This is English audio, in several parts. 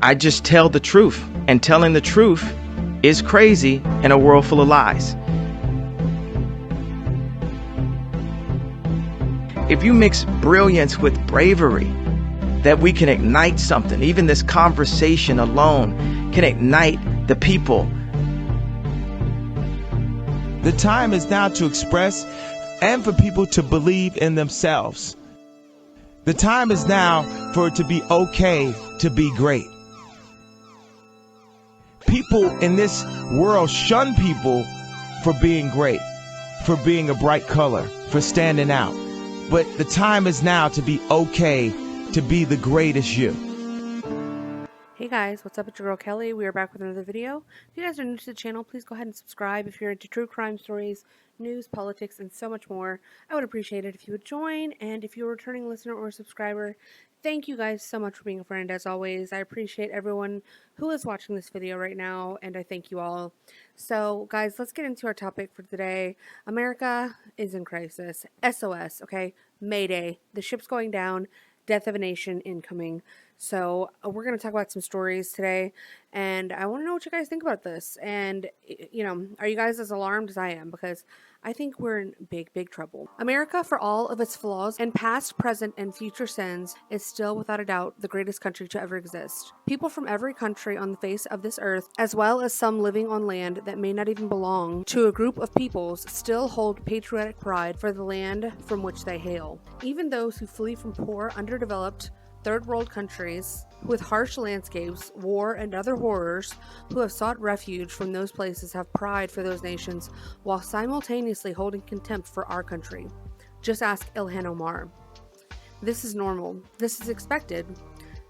I just tell the truth, and telling the truth is crazy in a world full of lies. If you mix brilliance with bravery, that we can ignite something. Even this conversation alone can ignite the people. The time is now to express and for people to believe in themselves. The time is now for it to be okay to be great. People in this world shun people for being great, for being a bright color, for standing out. But the time is now to be okay to be the greatest you. Hey guys, what's up? It's your girl Kelly. We are back with another video. If you guys are new to the channel, please go ahead and subscribe. If you're into true crime stories, news, politics, and so much more, I would appreciate it if you would join. And if you're a returning listener or a subscriber, thank you guys so much for being a friend as always. I appreciate everyone who is watching this video right now, and I thank you all. So guys, let's get into our topic for today. America is in crisis. SOS, okay? Mayday. The ship's going down. Death of a nation incoming. So we're going to talk about some stories today, and I want to know what you guys think about this. And, you know, are you guys as alarmed as I am? Because I think we're in big, big trouble. America, for all of its flaws and past, present, and future sins, is still without a doubt the greatest country to ever exist. People from every country on the face of this earth, as well as some living on land that may not even belong to a group of peoples, still hold patriotic pride for the land from which they hail. Even those who flee from poor, underdeveloped, third world countries with harsh landscapes, war, and other horrors who have sought refuge from those places have pride for those nations while simultaneously holding contempt for our country. Just ask Ilhan Omar. This is normal. This is expected.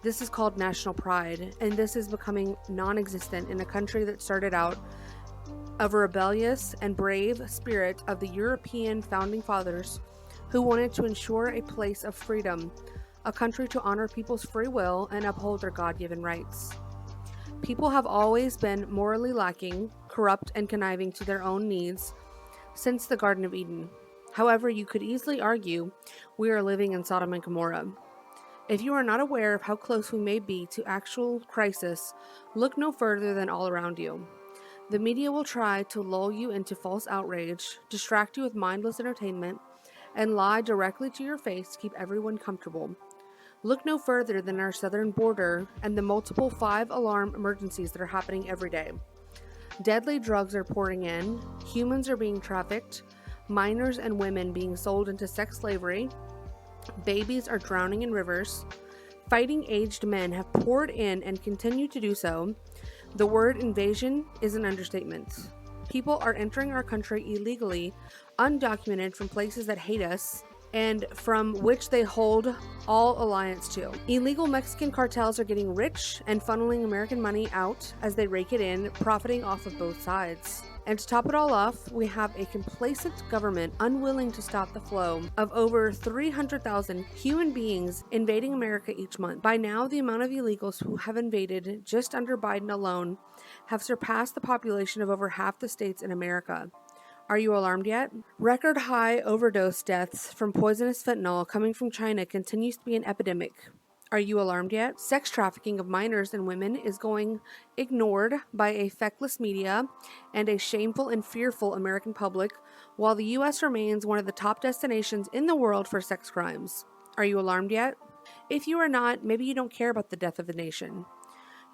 This is called national pride, and this is becoming non-existent in a country that started out of a rebellious and brave spirit of the European founding fathers who wanted to ensure a place of freedom, a country to honor people's free will and uphold their God-given rights. People have always been morally lacking, corrupt, and conniving to their own needs since the Garden of Eden. However, you could easily argue we are living in Sodom and Gomorrah. If you are not aware of how close we may be to actual crisis, look no further than all around you. The media will try to lull you into false outrage, distract you with mindless entertainment, and lie directly to your face to keep everyone comfortable. Look no further than our southern border and the multiple 5-alarm emergencies that are happening every day. Deadly drugs are pouring in, humans are being trafficked, minors and women being sold into sex slavery, babies are drowning in rivers, fighting aged men have poured in and continue to do so. The word invasion is an understatement. People are entering our country illegally, undocumented from places that hate us, and from which they hold all alliance to. Illegal Mexican cartels are getting rich and funneling American money out as they rake it in, profiting off of both sides. And to top it all off, we have a complacent government unwilling to stop the flow of over 300,000 human beings invading America each month. By now, the amount of illegals who have invaded just under Biden alone have surpassed the population of over half the states in America. Are you alarmed yet? Record high overdose deaths from poisonous fentanyl coming from China continues to be an epidemic. Are you alarmed yet? Sex trafficking of minors and women is going ignored by a feckless media and a shameful and fearful American public, while the U.S. remains one of the top destinations in the world for sex crimes. Are you alarmed yet? If you are not, maybe you don't care about the death of the nation.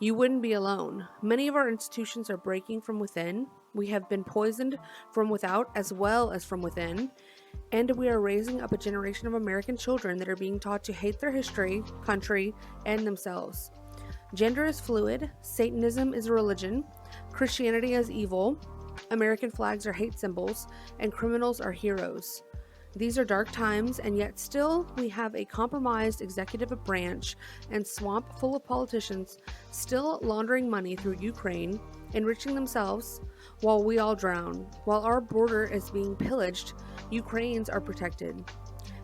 You wouldn't be alone. Many of our institutions are breaking from within. We have been poisoned from without as well as from within. And we are raising up a generation of American children that are being taught to hate their history, country, and themselves. Gender is fluid. Satanism is a religion. Christianity is evil. American flags are hate symbols. And criminals are heroes. These are dark times, and yet still we have a compromised executive branch and swamp full of politicians still laundering money through Ukraine, enriching themselves while we all drown. While our border is being pillaged, Ukrainians are protected.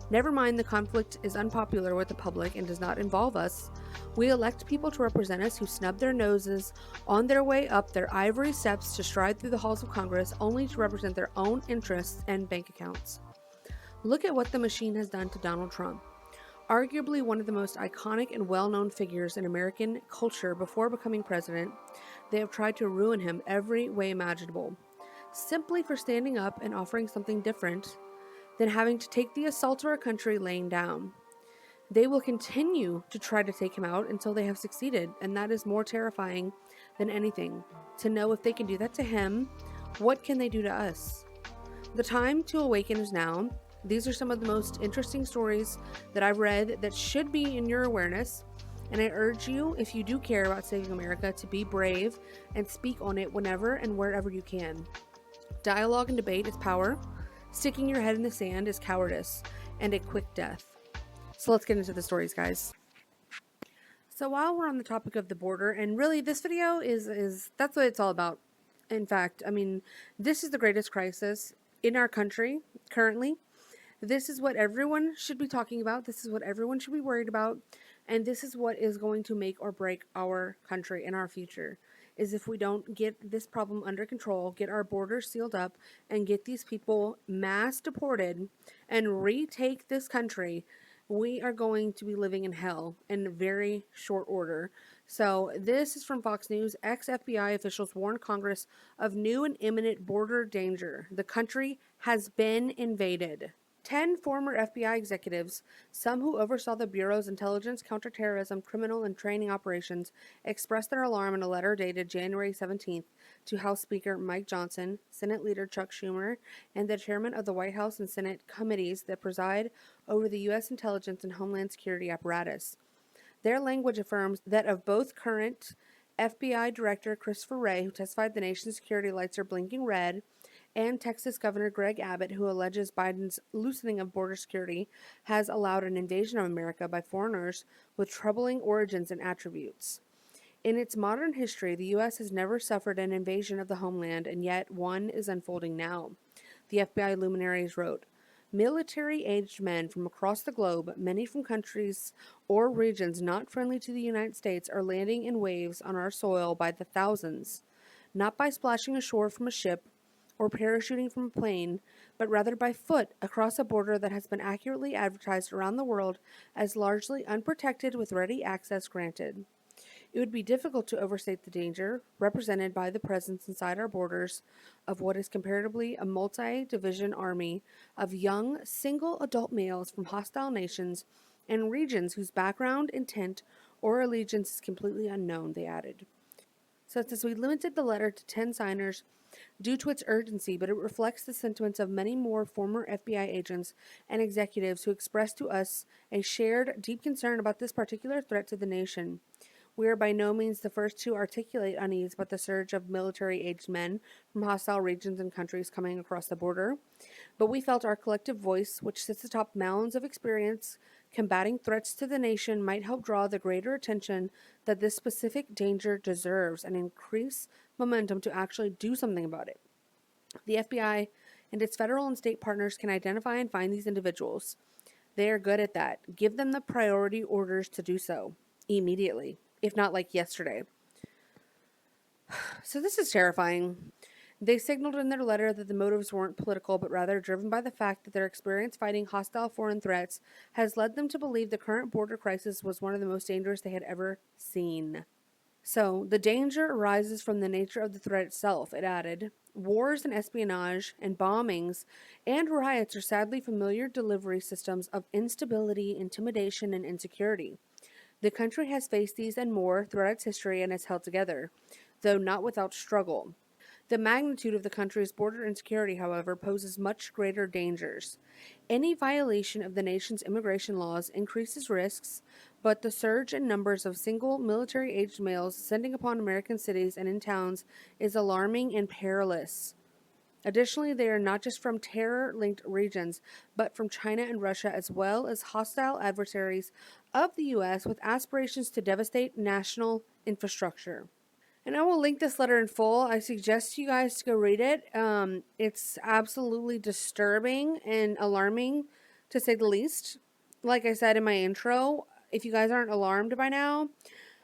Never mind the conflict is unpopular with the public and does not involve us. We elect people to represent us who snub their noses on their way up their ivory steps to stride through the halls of Congress only to represent their own interests and bank accounts. Look at what the machine has done to Donald Trump. Arguably one of the most iconic and well-known figures in American culture before becoming president, they have tried to ruin him every way imaginable, simply for standing up and offering something different than having to take the assault of our country laying down. They will continue to try to take him out until they have succeeded, and that is more terrifying than anything. To know if they can do that to him, what can they do to us? The time to awaken is now. These are some of the most interesting stories that I've read that should be in your awareness, and I urge you, if you do care about saving America, to be brave and speak on it whenever and wherever you can. Dialogue and debate is power. Sticking your head in the sand is cowardice and a quick death. So let's get into the stories, guys. So while we're on the topic of the border, and really this video is that's what it's all about. In fact, I mean, this is the greatest crisis in our country currently. This is what everyone should be talking about. This is what everyone should be worried about. And this is what is going to make or break our country and our future, is if we don't get this problem under control, get our borders sealed up, and get these people mass deported and retake this country, we are going to be living in hell in very short order. So this is from Fox News. Ex-FBI officials warn Congress of new and imminent border danger. The country has been invaded. 10 former FBI executives, some who oversaw the Bureau's intelligence, counterterrorism, criminal, and training operations, expressed their alarm in a letter dated January 17th to House Speaker Mike Johnson, Senate Leader Chuck Schumer, and the chairman of the White House and Senate committees that preside over the U.S. intelligence and homeland security apparatus. Their language affirms that of both current FBI Director Christopher Wray, who testified the nation's security lights are blinking red, and Texas Governor Greg Abbott, who alleges Biden's loosening of border security has allowed an invasion of America by foreigners with troubling origins and attributes. In its modern history, the U.S. has never suffered an invasion of the homeland, and yet one is unfolding now. The FBI luminaries wrote, military-aged men from across the globe, many from countries or regions not friendly to the United States, are landing in waves on our soil by the thousands, not by splashing ashore from a ship or parachuting from a plane, but rather by foot across a border that has been accurately advertised around the world as largely unprotected with ready access granted. It would be difficult to overstate the danger represented by the presence inside our borders of what is comparatively a multi-division army of young, single adult males from hostile nations and regions whose background, intent, or allegiance is completely unknown, they added. So it says we limited the letter to 10 signers due to its urgency, but it reflects the sentiments of many more former FBI agents and executives who expressed to us a shared, deep concern about this particular threat to the nation. We are by no means the first to articulate unease about the surge of military-aged men from hostile regions and countries coming across the border, but we felt our collective voice, which sits atop mounds of experience combating threats to the nation, might help draw the greater attention that this specific danger deserves and increase momentum to actually do something about it. The FBI and its federal and state partners can identify and find these individuals. They are good at that. Give them the priority orders to do so immediately, if not like yesterday. So this is terrifying. They signaled in their letter that the motives weren't political, but rather driven by the fact that their experience fighting hostile foreign threats has led them to believe the current border crisis was one of the most dangerous they had ever seen. So, the danger arises from the nature of the threat itself, it added. Wars and espionage and bombings and riots are sadly familiar delivery systems of instability, intimidation, and insecurity. The country has faced these and more throughout its history and has held together, though not without struggle. The magnitude of the country's border insecurity, however, poses much greater dangers. Any violation of the nation's immigration laws increases risks, but the surge in numbers of single military-aged males descending upon American cities and in towns is alarming and perilous. Additionally, they are not just from terror-linked regions, but from China and Russia, as well as hostile adversaries of the U.S. with aspirations to devastate national infrastructure. And I will link this letter in full. I suggest you guys to go read it. It's absolutely disturbing and alarming, to say the least. Like I said in my intro, if you guys aren't alarmed by now,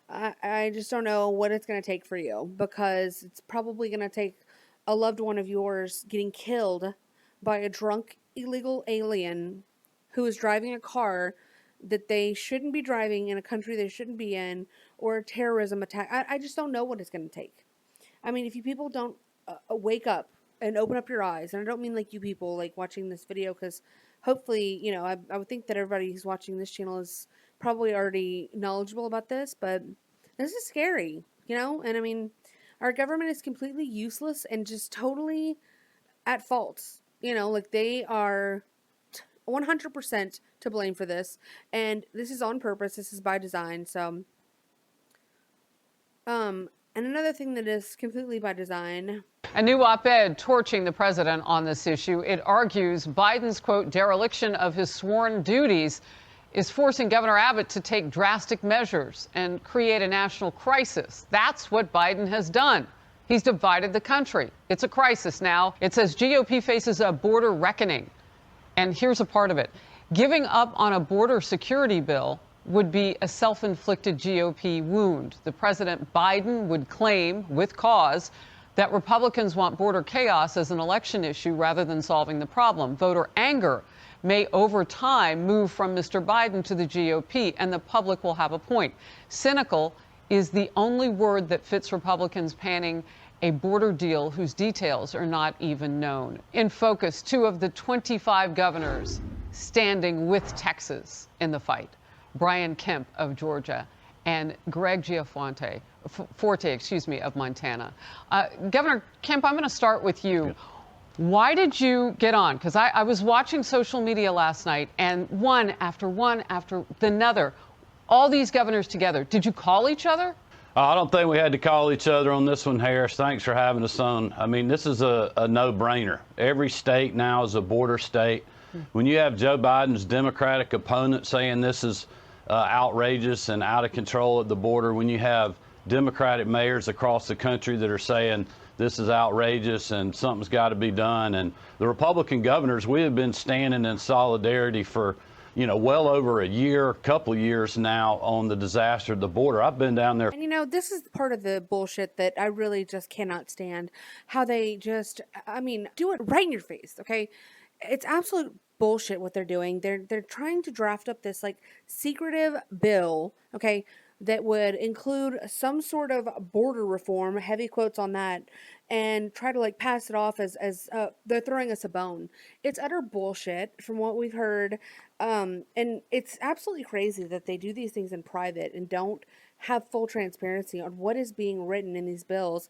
I just don't know what it's going to take for you, because it's probably going to take a loved one of yours getting killed by a drunk illegal alien who is driving a car that they shouldn't be driving in a country they shouldn't be in, or a terrorism attack. I just don't know what it's going to take. I mean, if you people don't wake up and open up your eyes, and I don't mean like you people like watching this video, because hopefully, you know, I would think that everybody who's watching this channel is probably already knowledgeable about this, but this is scary, you know? And I mean, our government is completely useless and just totally at fault. You know, like they are 100% to blame for this, and this is on purpose. This is by design. So, and another thing that is completely by design. A new op-ed torching the president on this issue. It argues Biden's, quote, dereliction of his sworn duties is forcing Governor Abbott to take drastic measures and create a national crisis. That's what Biden has done. He's divided the country. It's a crisis now. It says GOP faces a border reckoning. And here's a part of it. Giving up on a border security bill would be a self-inflicted GOP wound. The President Biden would claim, with cause, that Republicans want border chaos as an election issue rather than solving the problem. Voter anger may over time move from Mr. Biden to the GOP, and the public will have a point. Cynical is the only word that fits Republicans panning a border deal whose details are not even known. In focus, 2 of the 25 governors standing with Texas in the fight. Brian Kemp of Georgia and Greg Gianforte, of Montana. Governor Kemp, I'm going to start with you. Why did you get on? Because I was watching social media last night, and one after another, all these governors together. Did you call each other? I don't think we had to call each other on this one, Harris. Thanks for having us on. I mean, this is a no-brainer. Every state now is a border state. When you have Joe Biden's Democratic opponent saying this is outrageous and out of control at the border, when you have Democratic mayors across the country that are saying this is outrageous and something's got to be done, and the Republican governors, we have been standing in solidarity for, you know, well over a year, couple of years now on the disaster at the border. I've been down there. And you know, this is part of the bullshit that I really just cannot stand. How they just, I mean, do it right in your face, okay? It's absolute bullshit what they're doing. They're trying to draft up this like secretive bill, okay, that would include some sort of border reform, heavy quotes on that, and try to like pass it off as they're throwing us a bone. It's utter bullshit from what we've heard. And it's absolutely crazy that they do these things in private and don't have full transparency on what is being written in these bills.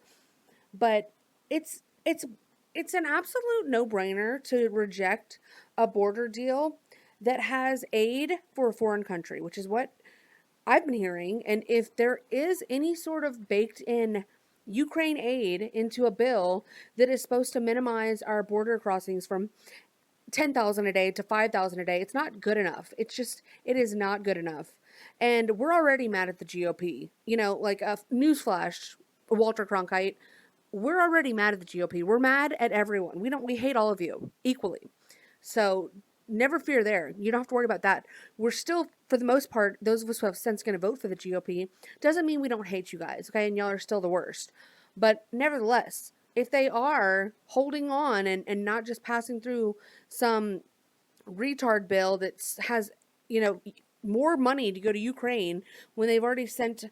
But it's an absolute no-brainer to reject a border deal that has aid for a foreign country, which is what I've been hearing. And if there is any sort of baked in Ukraine aid into a bill that is supposed to minimize our border crossings from 10,000 a day to 5,000 a day, it's not good enough. It is not good enough. And we're already mad at the GOP. You know, like a newsflash, Walter Cronkite, we're already mad at the GOP. We're mad at everyone. We hate all of you equally. So never fear there. You don't have to worry about that. We're still, for the most part, those of us who have sense going to vote for the GOP. Doesn't mean we don't hate you guys, okay? And y'all are still the worst. But nevertheless, if they are holding on and not just passing through some retard bill that has, you know, more money to go to Ukraine when they've already sent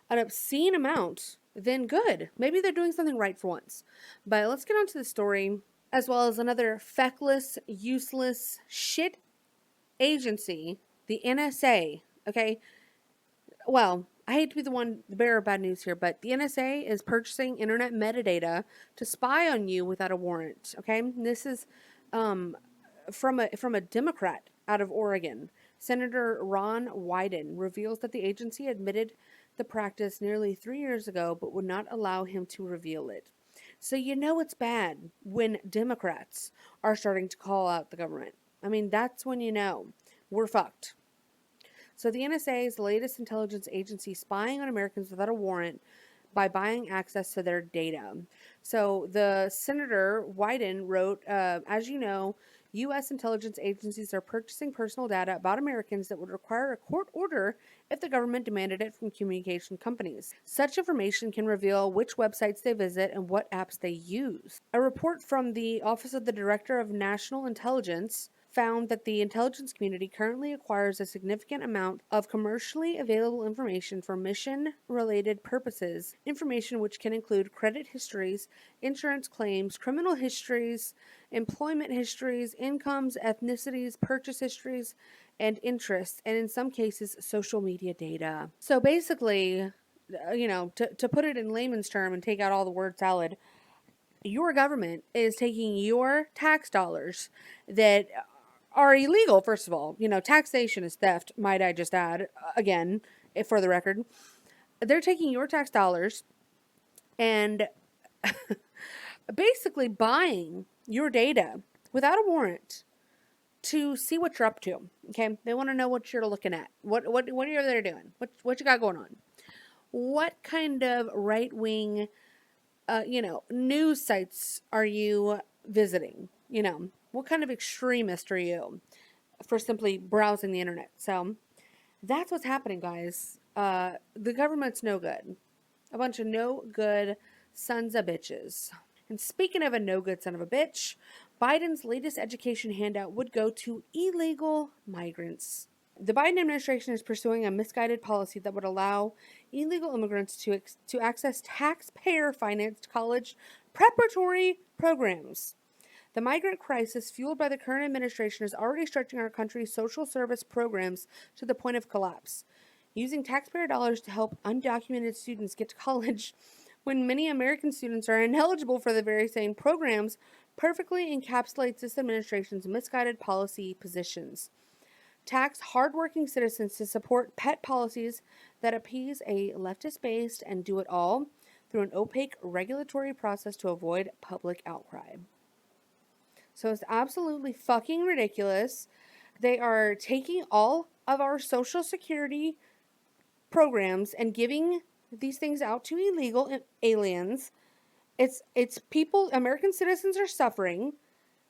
an obscene amount, then good. Maybe they're doing something right for once. But let's get on to the story, as well as another feckless, useless, shit agency, the NSA, okay? Well, I hate to be the bearer of bad news here, but the NSA is purchasing internet metadata to spy on you without a warrant, okay? This is from a Democrat out of Oregon. Senator Ron Wyden reveals that the agency admitted the practice nearly 3 years ago, but would not allow him to reveal it. So you know it's bad when Democrats are starting to call out the government. I mean, that's when you know we're fucked. So the NSA is the latest intelligence agency spying on Americans without a warrant by buying access to their data. So the Senator Wyden wrote, as you know, U.S. intelligence agencies are purchasing personal data about Americans that would require a court order if the government demanded it from communication companies. Such information can reveal which websites they visit and what apps they use. A report from the Office of the Director of National Intelligence found that the intelligence community currently acquires a significant amount of commercially available information for mission-related purposes, information which can include credit histories, insurance claims, criminal histories, employment histories, incomes, ethnicities, purchase histories, and interests, and in some cases, social media data. So basically, to put it in layman's term and take out all the word salad, your government is taking your tax dollars that are illegal, first of all. Taxation is theft, might I just add, again, for the record. They're taking your tax dollars and basically buying your data without a warrant to see what you're up to. Okay? They want to know what you're looking at. What are you there doing? What you got going on? What kind of right-wing news sites are you visiting? What kind of extremist are you for simply browsing the internet? So that's what's happening, guys. The government's no good. A bunch of no good sons of bitches. And speaking of a no good son of a bitch, Biden's latest education handout would go to illegal migrants. The Biden administration is pursuing a misguided policy that would allow illegal immigrants to access taxpayer-financed college preparatory programs. The migrant crisis fueled by the current administration is already stretching our country's social service programs to the point of collapse. Using taxpayer dollars to help undocumented students get to college when many American students are ineligible for the very same programs perfectly encapsulates this administration's misguided policy positions. Tax hardworking citizens to support pet policies that appease a leftist-based and do it all through an opaque regulatory process to avoid public outcry. So it's absolutely fucking ridiculous. They are taking all of our Social Security programs and giving these things out to illegal aliens. It's people, American citizens are suffering.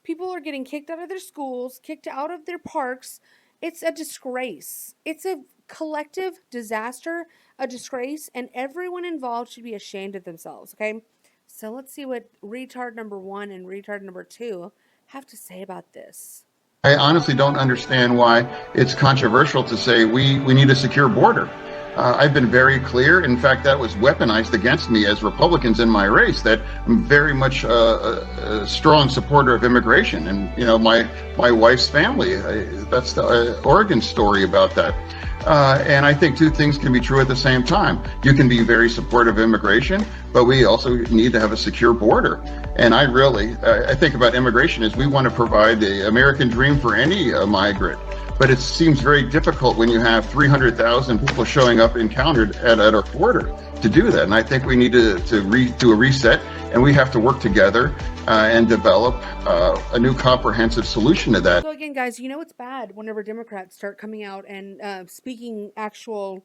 People are getting kicked out of their schools, kicked out of their parks. It's a disgrace. It's a collective disaster, a disgrace, and everyone involved should be ashamed of themselves, okay? So let's see what retard number 1 and retard number 2 have to say about this. I honestly don't understand why it's controversial to say we need a secure border. I've been very clear. In fact, that was weaponized against me as Republicans in my race, that I'm very much a strong supporter of immigration. And, my wife's family, that's the Oregon story about that. And I think two things can be true at the same time. You can be very supportive of immigration, but we also need to have a secure border. And I think about immigration as we want to provide the American dream for any migrant. But it seems very difficult when you have 300,000 people showing up encountered at our border to do that. And I think we need to do a reset, and we have to work together and develop a new comprehensive solution to that. So again, guys, it's bad whenever Democrats start coming out and speaking actual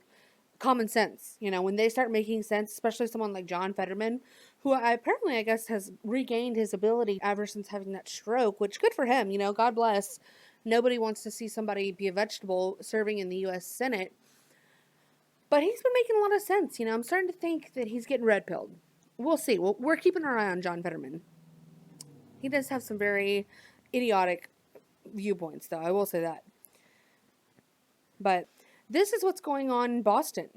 common sense. When they start making sense, especially someone like John Fetterman, who apparently, I guess, has regained his ability ever since having that stroke, which good for him. God bless. Nobody wants to see somebody be a vegetable serving in the U.S. Senate. But he's been making a lot of sense. I'm starting to think that he's getting red-pilled. We'll see. We're keeping our eye on John Fetterman. He does have some very idiotic viewpoints, though. I will say that. But this is what's going on in Boston.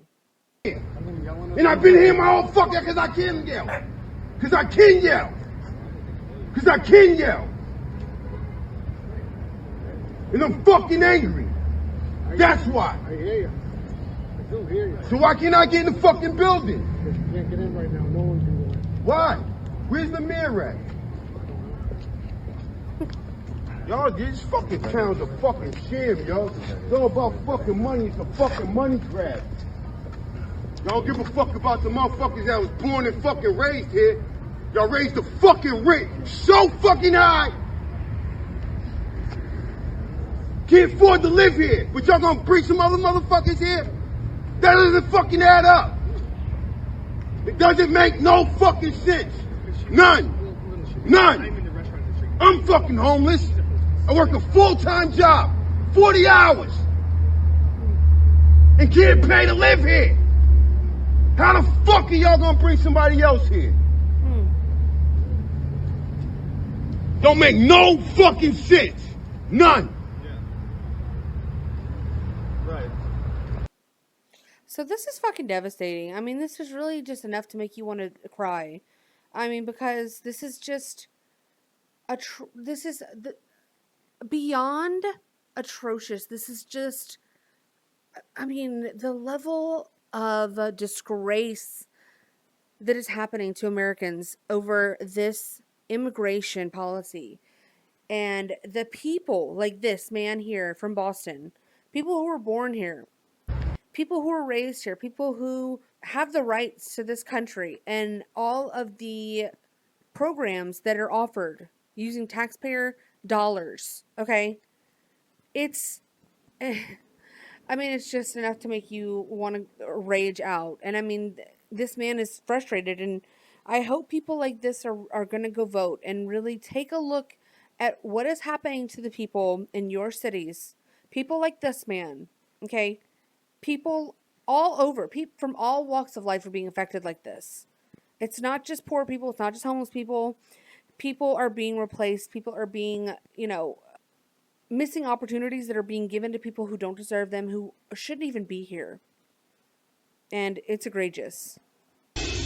And I've been here my whole fucking because I can yell. Because I can yell. Because I can yell. And I'm fucking angry. That's why. I hear you. I do hear you. So why can't I get in the fucking building? Because you can't get in right now. No one can go in. Why? Where's the mayor at? Y'all, these fucking towns are fucking sham, yo. It's all about fucking money. It's a fucking money grab. Y'all give a fuck about the motherfuckers that was born and fucking raised here. Y'all raised the fucking rate so fucking high. Can't afford to live here, but y'all gonna bring some other motherfuckers here? That doesn't fucking add up. It doesn't make no fucking sense. None. None. I'm fucking homeless. I work a full-time job, 40 hours, and can't pay to live here. How the fuck are y'all gonna bring somebody else here? Don't make no fucking sense. None. So this is fucking devastating. I mean, this is really just enough to make you want to cry. I mean, because this is just this is beyond atrocious. This is just, I mean, the level of disgrace that is happening to Americans over this immigration policy. And the people like this man here from Boston, people who were born here, people who were raised here, people who have the rights to this country and all of the programs that are offered using taxpayer dollars, okay? It's, I mean, it's just enough to make you want to rage out. And I mean, this man is frustrated, and I hope people like this are going to go vote and really take a look at what is happening to the people in your cities. People like this man, okay? People all over, people from all walks of life are being affected like this. It's not just poor people. It's not just homeless people. People are being replaced. People are being, missing opportunities that are being given to people who don't deserve them, who shouldn't even be here. And it's egregious.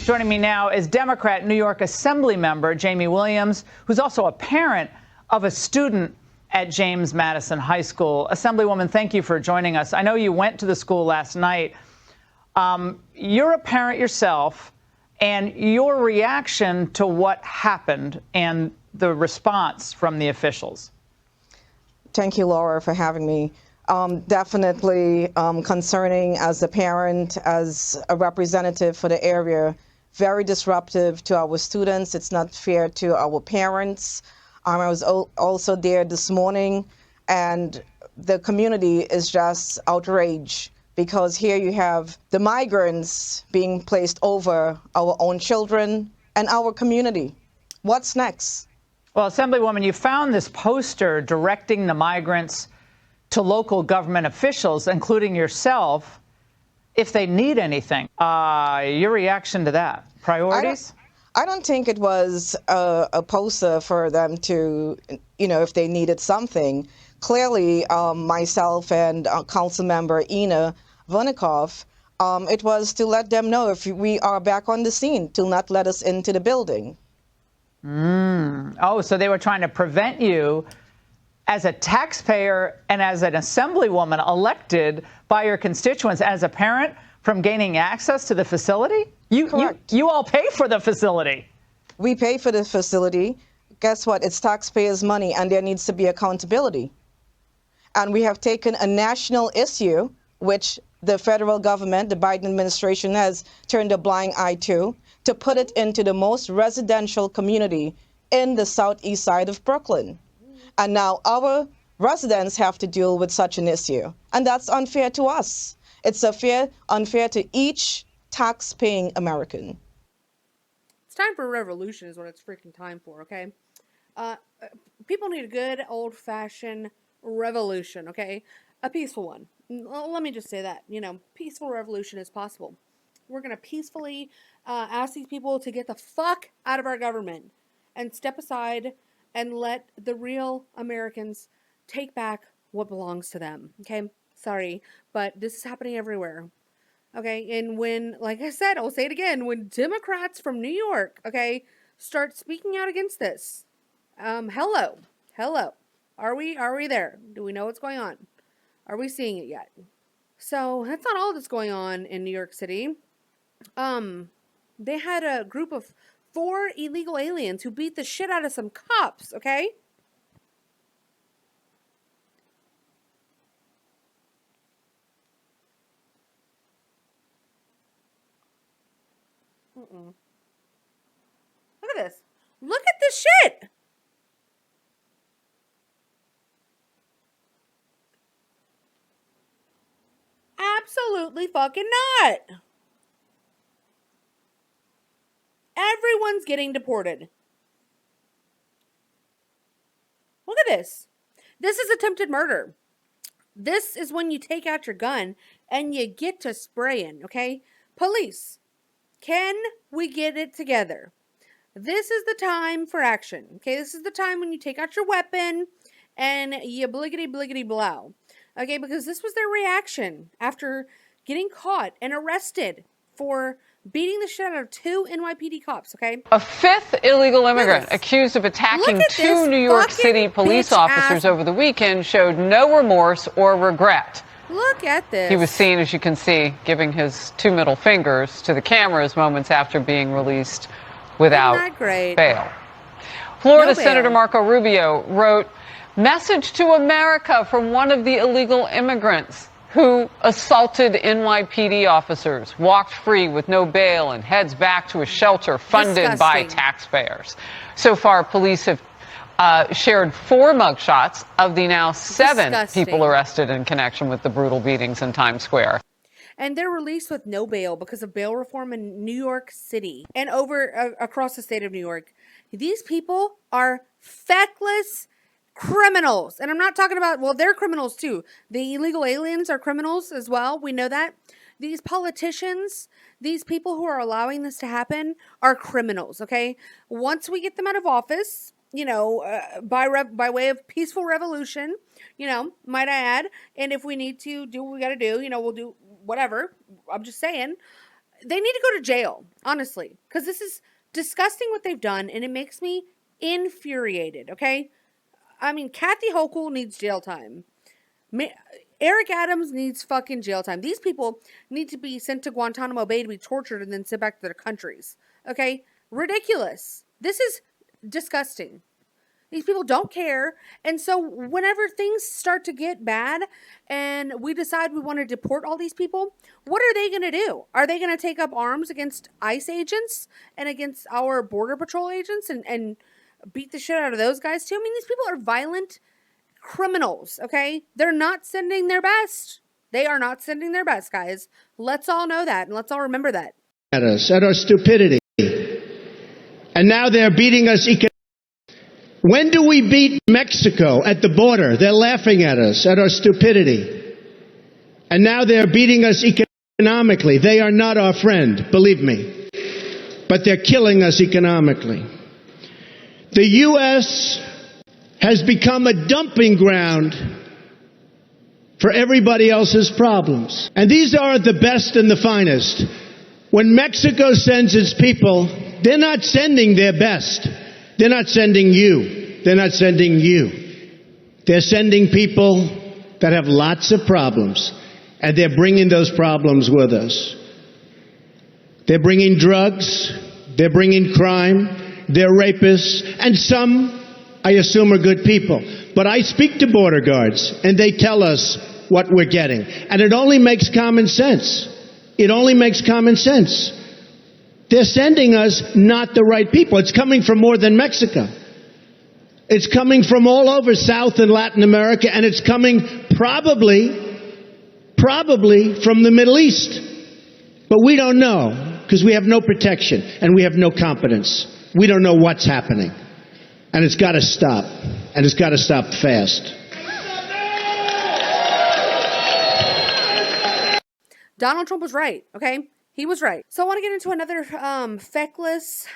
Joining me now is Democrat New York Assembly member Jamie Williams, who's also a parent of a student at James Madison High School. Assemblywoman, thank you for joining us. I know you went to the school last night. You're a parent yourself, and your reaction to what happened and the response from the officials. Thank you, Laura, for having me. Definitely concerning as a parent, as a representative for the area, very disruptive to our students. It's not fair to our parents. I was also there this morning, and the community is just outraged because here you have the migrants being placed over our own children and our community. What's next? Well, Assemblywoman, you found this poster directing the migrants to local government officials, including yourself, if they need anything. Your reaction to that? Priorities? I don't think it was a poster for them to, if they needed something. Clearly, myself and Council Member Ina Vonikoff, it was to let them know if we are back on the scene, to not let us into the building. Oh, so they were trying to prevent you as a taxpayer and as an assemblywoman elected by your constituents, as a parent, from gaining access to the facility? Correct. You all pay for the facility. We pay for the facility. Guess what? It's taxpayers' money, and there needs to be accountability. And we have taken a national issue, which the federal government, the Biden administration, has turned a blind eye to put it into the most residential community in the southeast side of Brooklyn. And now our residents have to deal with such an issue. And that's unfair to us. It's unfair to each tax-paying American. It's time for a revolution is what it's freaking time for, okay? People need a good old-fashioned revolution, okay? A peaceful one. Let me just say that, peaceful revolution is possible. We're going to peacefully ask these people to get the fuck out of our government and step aside and let the real Americans take back what belongs to them, okay? Sorry, but this is happening everywhere, okay? And when, like I said, I'll say it again, when Democrats from New York, okay, start speaking out against this, hello, are we there? Do we know what's going on? Are we seeing it yet? So that's not all that's going on in New York City. They had a group of 4 illegal aliens who beat the shit out of some cops, okay? Look at this. Look at this shit! Absolutely fucking not! Everyone's getting deported. Look at this. This is attempted murder. This is when you take out your gun and you get to spraying, okay? Police, can we get it together? This is the time for action, okay? This is the time when you take out your weapon and you bliggity bliggity blow, okay? Because this was their reaction after getting caught and arrested for beating the shit out of 2 NYPD cops, okay? A 5th illegal immigrant accused of attacking 2 New York City police officers over the weekend showed no remorse or regret. Look at this. He was seen, as you can see, giving his 2 middle fingers to the cameras moments after being released without bail. Florida Senator Marco Rubio wrote, "Message to America from one of the illegal immigrants who assaulted NYPD officers, walked free with no bail, and heads back to a shelter funded by taxpayers." So far, police have shared 4 mugshots of the now 7 people arrested in connection with the brutal beatings in Times Square. And they're released with no bail because of bail reform in New York City and across the state of New York. These people are feckless criminals. And I'm not talking about, well, they're criminals too. The illegal aliens are criminals as well. We know that. These politicians, these people who are allowing this to happen are criminals, okay? Once we get them out of office, you know, by way of peaceful revolution, you know, might I add, and if we need to do what we got to do, you know, we'll do whatever. I'm just saying, they need to go to jail, honestly, because this is disgusting what they've done, and it makes me infuriated, okay? I mean, Kathy Hochul needs jail time. Eric Adams needs fucking jail time. These people need to be sent to Guantanamo Bay to be tortured and then sent back to their countries, okay? Ridiculous. This is disgusting. These people don't care. And so whenever things start to get bad and we decide we want to deport all these people, what are they going to do? Are they going to take up arms against ICE agents and against our Border Patrol agents and beat the shit out of those guys too? I mean, these people are violent criminals, okay? They're not sending their best. They are not sending their best, guys. Let's all know that, and let's all remember that. At us, at our stupidity. And now they're beating us economically. When do we beat Mexico at the border? They're laughing at us, at our stupidity. And now they're beating us economically. They are not our friend, believe me. But they're killing us economically. The U.S. has become a dumping ground for everybody else's problems. And these are the best and the finest. When Mexico sends its people, they're not sending their best. They're not sending you. They're not sending you. They're sending people that have lots of problems, and they're bringing those problems with us. They're bringing drugs. They're bringing crime. They're rapists. And some, I assume, are good people. But I speak to border guards, and they tell us what we're getting. And it only makes common sense. It only makes common sense. They're sending us not the right people. It's coming from more than Mexico. It's coming from all over South and Latin America, and it's coming probably from the Middle East. But we don't know, because we have no protection, and we have no competence. We don't know what's happening. And it's got to stop. And it's got to stop fast. Donald Trump was right, okay? He was right. So I want to get into another feckless,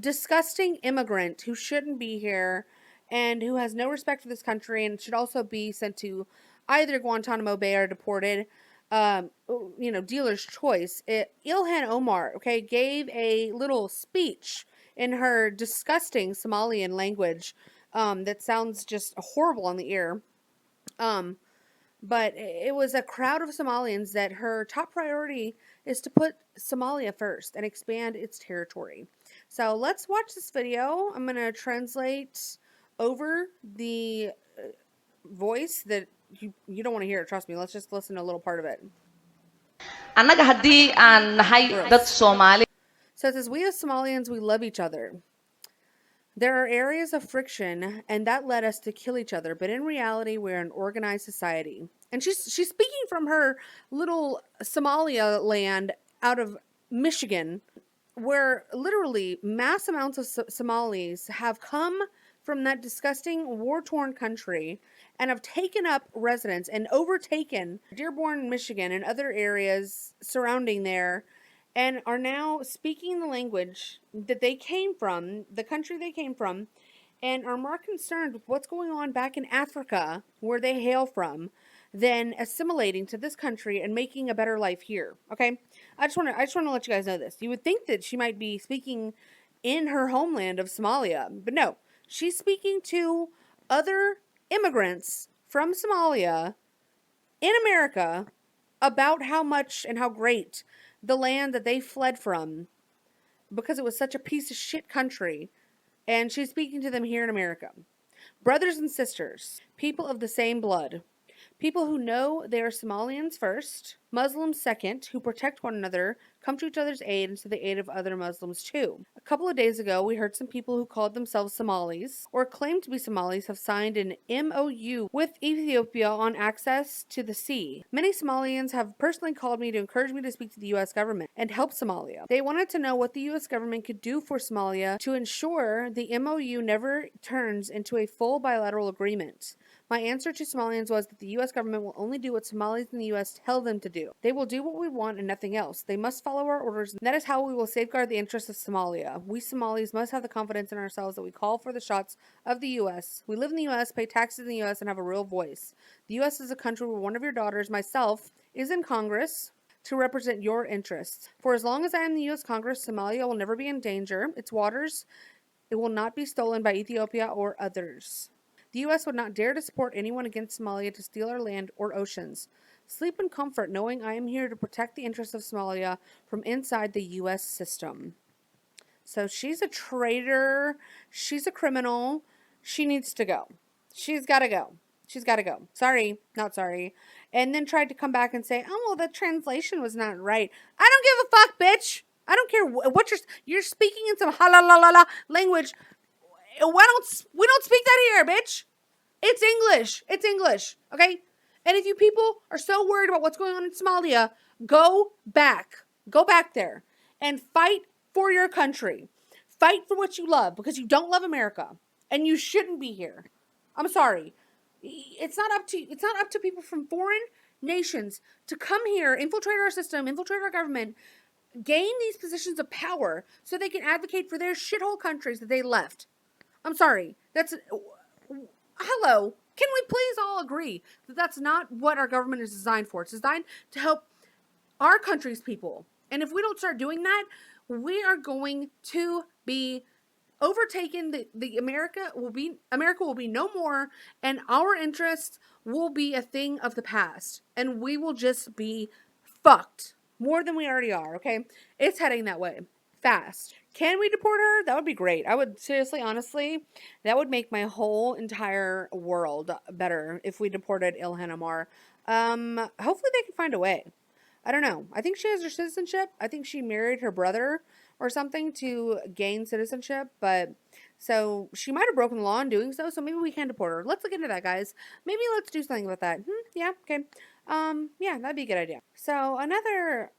disgusting immigrant who shouldn't be here and who has no respect for this country and should also be sent to either Guantanamo Bay or deported. You know, dealer's choice. Ilhan Omar, okay, gave a little speech in her disgusting Somalian language that sounds just horrible on the ear. But it was a crowd of Somalians that her top priority is to put Somalia first and expand its territory. So let's watch this video. I'm going to translate over the voice that you don't want to hear it. Trust me. Let's just listen to a little part of it. So it says, we as Somalians, we love each other. There are areas of friction, and that led us to kill each other. But in reality, we're an organized society. And she's speaking from her little Somalia land out of Michigan, where literally mass amounts of Somalis have come from that disgusting war-torn country and have taken up residence and overtaken Dearborn, Michigan, and other areas surrounding there, and are now speaking the language that they came from, the country they came from, and are more concerned with what's going on back in Africa, where they hail from, than assimilating to this country and making a better life here. Okay, I just want to let you guys know this. You would think that she might be speaking in her homeland of Somalia, but no, she's speaking to other immigrants from Somalia in America about how much and how great the land that they fled from, because it was such a piece of shit country, and she's speaking to them here in America. Brothers and sisters, people of the same blood, people who know they are Somalians first, Muslims second, who protect one another, come to each other's aid, and to the aid of other Muslims too. A couple of days ago, we heard some people who called themselves Somalis, or claimed to be Somalis, have signed an MOU with Ethiopia on access to the sea. Many Somalians have personally called me to encourage me to speak to the U.S. government and help Somalia. They wanted to know what the U.S. government could do for Somalia to ensure the MOU never turns into a full bilateral agreement. My answer to Somalians was that the U.S. government will only do what Somalis in the U.S. tell them to do. They will do what we want and nothing else. They must follow our orders, and that is how we will safeguard the interests of Somalia. We Somalis must have the confidence in ourselves that we call for the shots of the U.S. We live in the U.S., pay taxes in the U.S., and have a real voice. The U.S. is a country where one of your daughters, myself, is in Congress to represent your interests. For as long as I am in the U.S. Congress, Somalia will never be in danger. Its waters, it will not be stolen by Ethiopia or others. The U.S. would not dare to support anyone against Somalia to steal our land or oceans. Sleep in comfort knowing I am here to protect the interests of Somalia from inside the U.S. system. So she's a traitor. She's a criminal. She needs to go. She's got to go. She's got to go. Sorry, not sorry. And then tried to come back and say, oh, well, the translation was not right. I don't give a fuck, bitch. I don't care what you're speaking in some halalalala language. We don't speak that here, bitch. It's English. It's English. Okay? And if you people are so worried about what's going on in Somalia, go back. Go back there and fight for your country. Fight for what you love, because you don't love America and you shouldn't be here. I'm sorry. It's not up to people from foreign nations to come here, infiltrate our system, infiltrate our government, gain these positions of power so they can advocate for their shithole countries that they left. I'm sorry. Hello. Can we please all agree that that's not what our government is designed for? It's designed to help our country's people. And if we don't start doing that, we are going to be overtaken. America will be no more, and our interests will be a thing of the past, and we will just be fucked more than we already are. Okay, it's heading that way fast. Can we deport her? That would be great. I would seriously, honestly, that would make my whole entire world better if we deported Ilhan Omar. Hopefully they can find a way. I don't know. I think she has her citizenship. I think she married her brother or something to gain citizenship, but so she might have broken the law in doing so. So maybe we can deport her. Let's look into that, guys. Maybe let's do something about that. Yeah. Okay. Yeah, that'd be a good idea. So another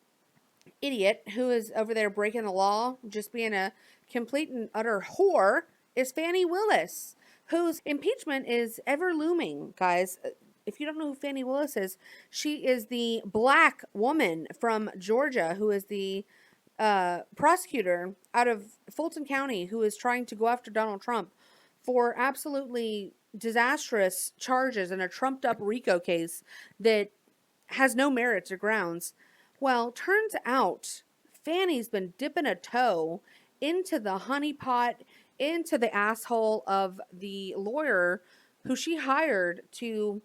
idiot who is over there breaking the law, just being a complete and utter whore, is Fani Willis, whose impeachment is ever looming, guys. If you don't know who Fani Willis is, she is the black woman from Georgia who is the prosecutor out of Fulton County who is trying to go after Donald Trump for absolutely disastrous charges in a trumped up RICO case that has no merits or grounds. Well, turns out Fanny's been dipping a toe into the honeypot, into the asshole of the lawyer who she hired to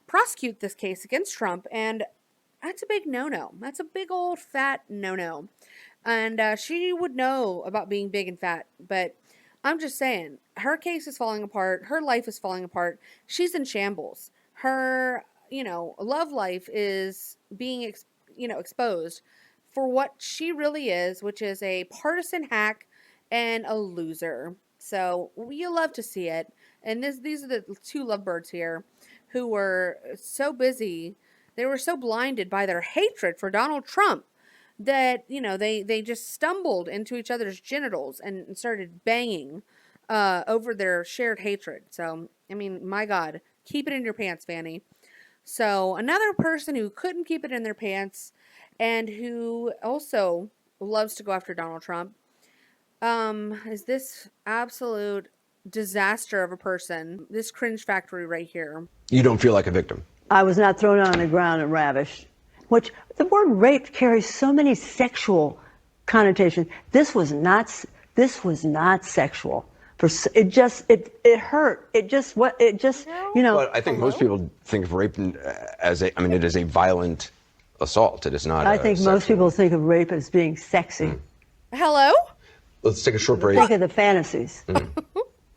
prosecute this case against Trump, and that's a big no-no. That's a big old fat no-no. And she would know about being big and fat, but I'm just saying, her case is falling apart. Her life is falling apart. She's in shambles. Her, love life is being exposed for what she really is, which is a partisan hack and a loser. So you love to see it. And these are the two lovebirds here who were so busy. They were so blinded by their hatred for Donald Trump that, they just stumbled into each other's genitals and started banging over their shared hatred. So, I mean, my God, keep it in your pants, Fanny. So another person who couldn't keep it in their pants and who also loves to go after Donald Trump is this absolute disaster of a person, this cringe factory right here. You don't feel like a victim? I was not thrown on the ground and ravished. Which the word rape carries so many sexual connotations. This was not sexual. It hurt. You know. But I think most people think of rape as it is a violent assault. It is not. I think most people think of rape as being sexy. Hello? Let's take a short break. Think of the fantasies.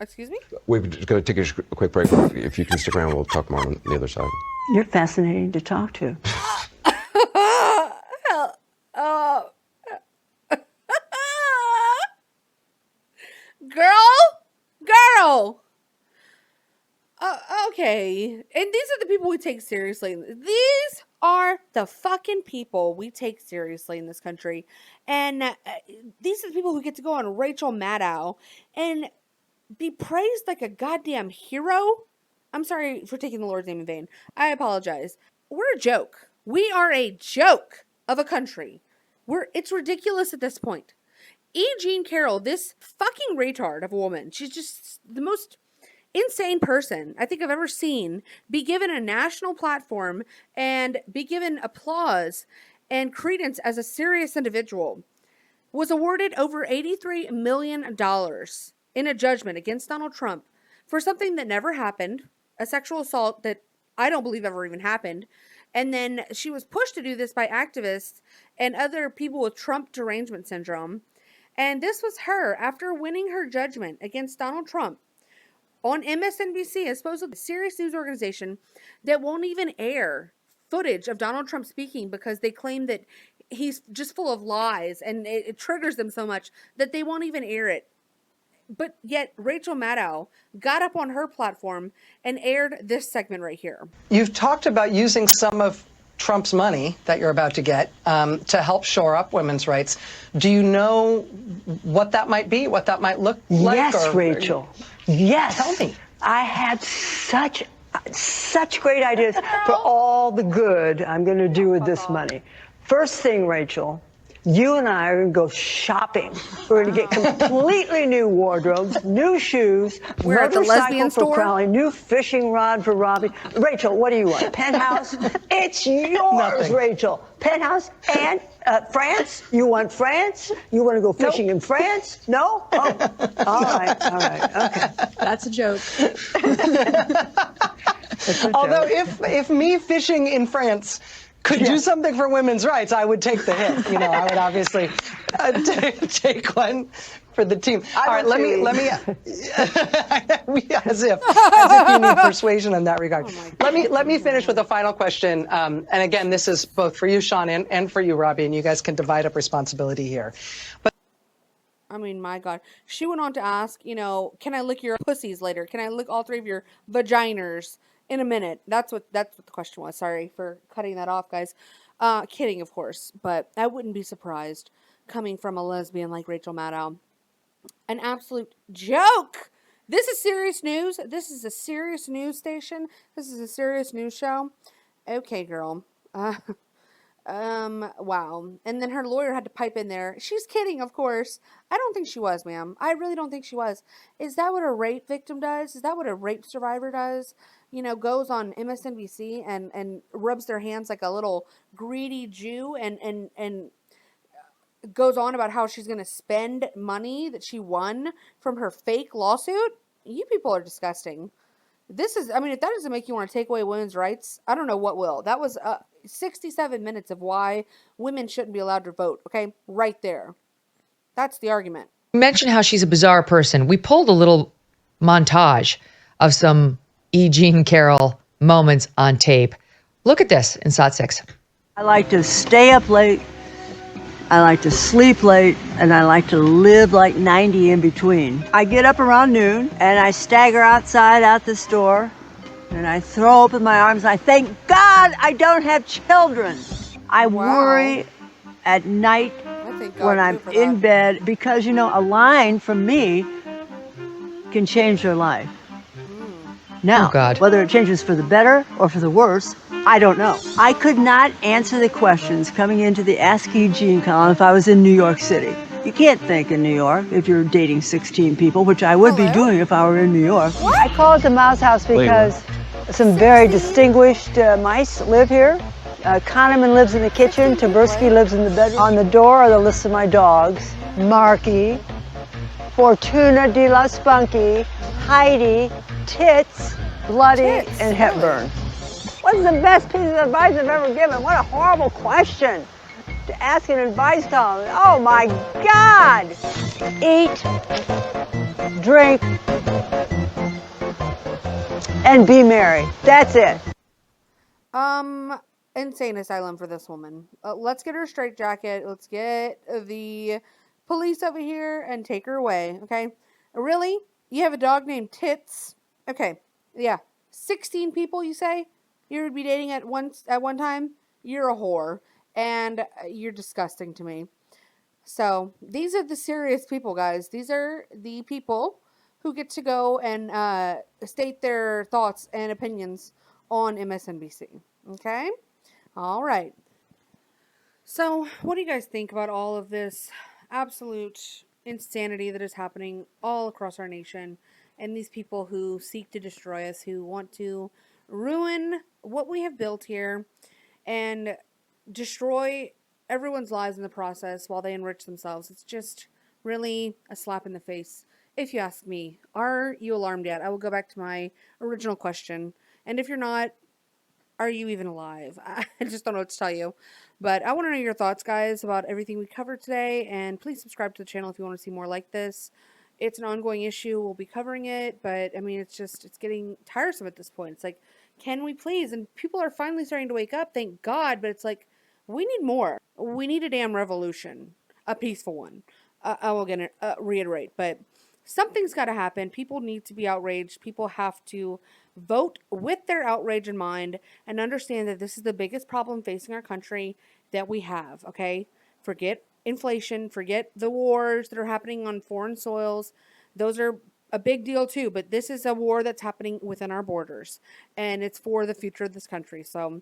Excuse me? We're just going to take a quick break. If you can stick around, we'll talk more on the other side. You're fascinating to talk to. Girl. Okay. And these are the people we take seriously. These are the fucking people we take seriously in this country. And these are the people who get to go on Rachel Maddow and be praised like a goddamn hero. I'm sorry for taking the Lord's name in vain. I apologize. We're a joke. We are a joke of a country. It's ridiculous at this point. E. Jean Carroll, this fucking retard of a woman, she's just the most insane person I think I've ever seen, be given a national platform and be given applause and credence as a serious individual, was awarded over $83 million in a judgment against Donald Trump for something that never happened, a sexual assault that I don't believe ever even happened. And then she was pushed to do this by activists and other people with Trump derangement syndrome. And this was her after winning her judgment against Donald Trump on MSNBC, a supposedly serious news organization that won't even air footage of Donald Trump speaking because they claim that he's just full of lies and it triggers them so much that they won't even air it. But yet Rachel Maddow got up on her platform and aired this segment right here. You've talked about using some of Trump's money that you're about to get to help shore up women's rights. Do you know what that might be, what that might look like? Yes, Rachel. Yes. Tell me. I had such great ideas for all the good I'm going to do with this money. First thing, Rachel, you and I are going to go shopping. We're going to get completely new wardrobes, new shoes, We're at the lesbian for store? Crowley, new fishing rod for Robbie. Rachel, what do you want? Penthouse? It's yours, Nothing. Rachel. Penthouse and France? You want France? You want to go fishing in France? No? Oh, all right, okay. That's a joke. Although if me fishing in France could do something for women's rights, I would take the hit. You know, I would obviously take one for the team. All right, let me as if you need persuasion in that regard. Let me finish with a final question. And again, this is both for you, Sean, and for you, Robbie, and you guys can divide up responsibility here. But I mean, my God. She went on to ask, you know, can I lick your pussies later? Can I lick all three of your vaginas in a minute? That's what the question was. Sorry for cutting that off, guys. Kidding, of course, but I wouldn't be surprised coming from a lesbian like Rachel Maddow. An absolute joke. This is serious news. This is a serious news station. This is a serious news show. Okay, girl. Wow. And then her lawyer had to pipe in there. She's kidding, of course. I don't think she was, ma'am. I really don't think she was. Is that what a rape victim does? Is that what a rape survivor does? You know, goes on MSNBC and rubs their hands like a little greedy Jew and goes on about how she's going to spend money that she won from her fake lawsuit? You people are disgusting. This is, I mean, if that doesn't make you want to take away women's rights, I don't know what will. That was 67 minutes of why women shouldn't be allowed to vote, okay? Right there. That's the argument. You mentioned how she's a bizarre person. We pulled a little montage of some E. Jean Carroll moments on tape. Look at this in SOT 6. I like to stay up late, I like to sleep late, and I like to live like 90 in between. I get up around noon, and I stagger outside out the store, and I throw open my arms, and I thank God I don't have children. I worry at night when I'm in bed, because, you know, a line from me can change their life. Now, whether it changes for the better or for the worse, I don't know. I could not answer the questions coming into the Ask E. Jean column if I was in New York City. You can't think in New York if you're dating 16 people, which I would be doing if I were in New York. I call it the Mouse House because Some very distinguished mice live here. Kahneman lives in the kitchen. Taberski lives in the bedroom. On the door are the list of my dogs. Marky, Fortuna de la Spunky, Heidi, Tits, Bloody, and Hepburn. What's the best piece of advice I've ever given? What a horrible question to ask an advice column. Oh my God! Eat, drink, and be merry. That's it. Insane asylum for this woman. Let's get her a straitjacket. Let's get the police over here and take her away. Okay? Really? You have a dog named Tits? Okay. Yeah. 16 people, you say? You would be dating at one time? You're a whore. And you're disgusting to me. So, these are the serious people, guys. These are the people who get to go and state their thoughts and opinions on MSNBC. Okay? All right. So, what do you guys think about all of this absolute insanity that is happening all across our nation, and these people who seek to destroy us, who want to ruin what we have built here and destroy everyone's lives in the process while they enrich themselves? It's just really a slap in the face, if you ask me. Are you alarmed yet? I will go back to my original question. And if you're not, are you even alive? I just don't know what to tell you. But I want to know your thoughts, guys, about everything we covered today. And please subscribe to the channel if you want to see more like this. It's an ongoing issue. We'll be covering it. But, I mean, it's getting tiresome at this point. It's like, can we please? And people are finally starting to wake up, thank God. But it's like, we need more. We need a damn revolution. A peaceful one. I will again reiterate. But something's got to happen. People need to be outraged. People have to vote with their outrage in mind and understand that this is the biggest problem facing our country that we have, okay? Forget inflation. Forget the wars that are happening on foreign soils. Those are a big deal too, but this is a war that's happening within our borders, and it's for the future of this country. So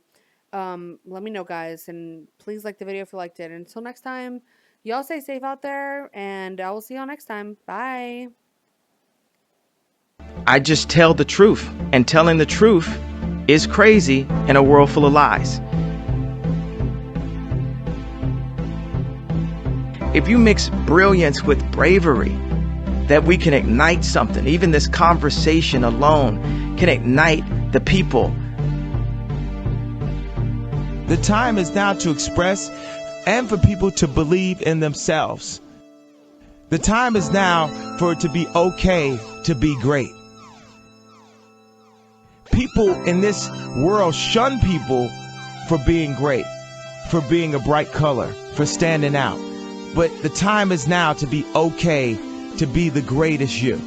let me know, guys, and please like the video if you liked it. And until next time, y'all stay safe out there, and I will see y'all next time. Bye. I just tell the truth, and telling the truth is crazy in a world full of lies. If you mix brilliance with bravery, that we can ignite something. Even this conversation alone can ignite the people. The time is now to express and for people to believe in themselves. The time is now for it to be okay to be great. People in this world shun people for being great, for being a bright color, for standing out. But the time is now to be okay to be the greatest you.